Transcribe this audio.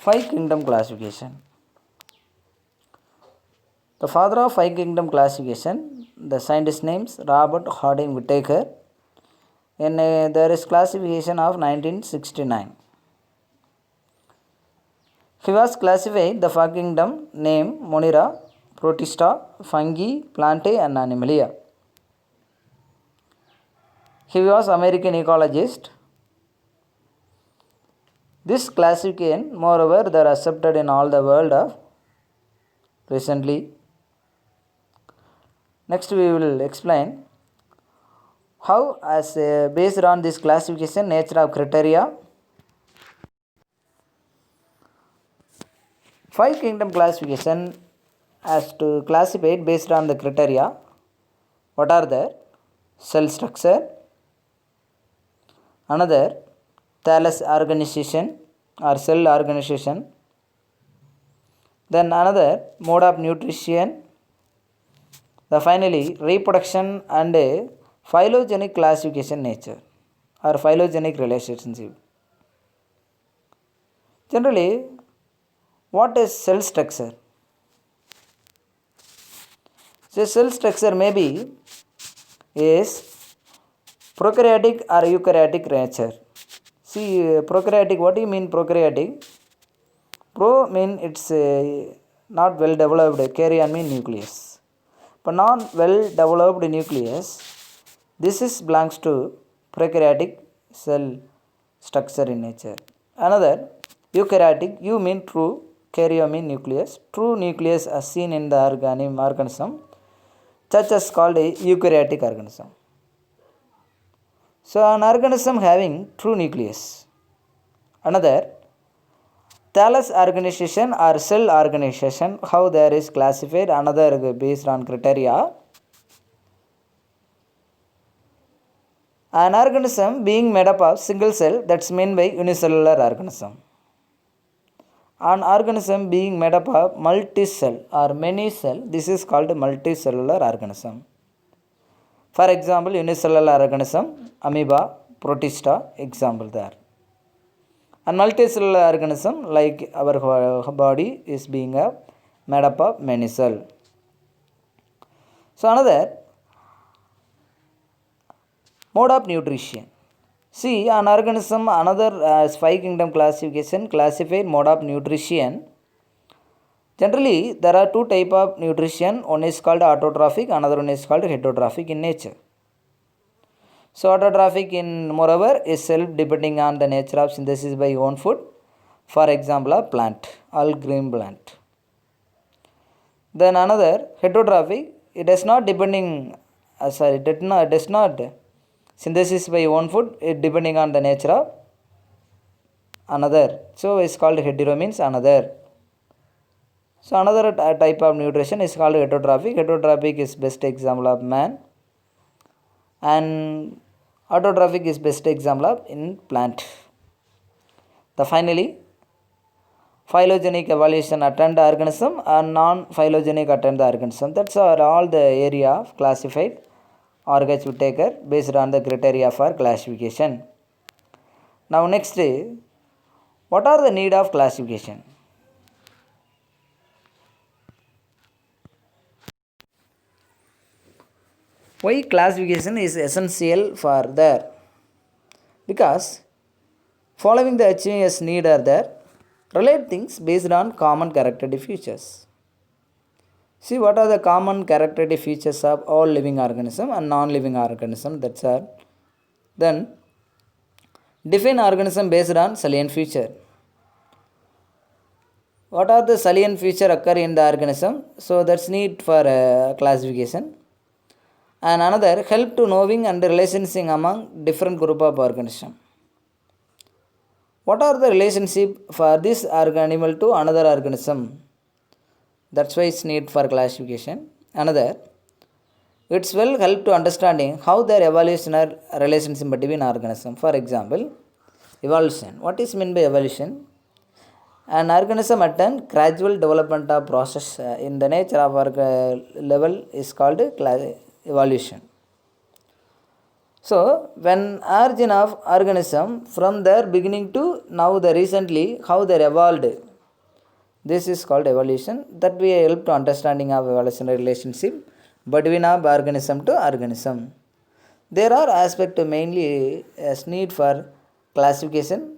Five kingdom classification. The father of five kingdom classification, the scientist names Robert Harding Whittaker, and there is classification of 1969. He was classified the five kingdom name Monera, Protista, Fungi, Plantae and Animalia. He was American ecologist. This classification, moreover, they are accepted in all the world of recently. Next, we will explain how, as based on this classification, nature of criteria. Five kingdom classification as to classify based on the criteria. What are the cell structure? Another thallus organization or cell organization. Then another mode of nutrition. The finally reproduction and phylogenetic classification nature or phylogenetic relationship. Generally, what is cell structure? So cell structure may be is prokaryotic or eukaryotic nature. See, prokaryotic, what do you mean prokaryotic? Pro mean it's not well developed, karyon mean nucleus. But non well developed nucleus, this is belongs to prokaryotic cell structure in nature. Another eukaryotic, you mean true, karyon mean nucleus. True nucleus as seen in the organism, such as called a eukaryotic organism. So an organism having true nucleus. Another thallus organization or cell organization, how there is classified, another based on criteria. An organism being made up of single cell, that's meant by unicellular organism. An organism being made up of multi-cell or many cell, this is called multicellular organism. For example, unicellular organism, amoeba, protista, example there. And multicellular organism like our body is being made up of many cell. So another mode of nutrition. See, an organism, another as five kingdom classification, classified mode of nutrition. Generally, there are two type of nutrition. One is called autotrophic, another one is called heterotrophic in nature. So autotrophic in moreover is self-depending on the nature of synthesis by own food. For example, a plant, all green plant. Then another heterotrophic, it is not depending, it does not synthesis by own food, it depending on the nature of another. So it's called hetero means another. So another type of nutrition is called heterotrophic. Heterotrophic is best example of man, and autotrophic is best example of in plant. The finally phylogenetic evolution attend the organism and non-phylogenetic attend the organism. That's all the area of classified Argach Whittaker based on the criteria for classification. Now next, what are the need of classification? Why classification is essential for there? Because following the achieving as need are there, relate things based on common characteristic features. See, what are the common characteristic features of all living organism and non-living organism, that's all. Then define organism based on salient feature. What are the salient feature occur in the organism? So that's need for classification. And another help to knowing and relationship among different group of organism. What are the relationship for this animal to another organism? That's why it's need for classification. Another, it's will help to understanding how their evolutionary relationship between organism. For example, evolution. What is meant by evolution? An organism attain gradual development of process in the nature of our level is called evolution. So when origin of organism from their beginning to now the recently how they evolved This is called evolution, that we help to understanding of evolutionary relationship between of organism to organism. There are aspects mainly as need for classification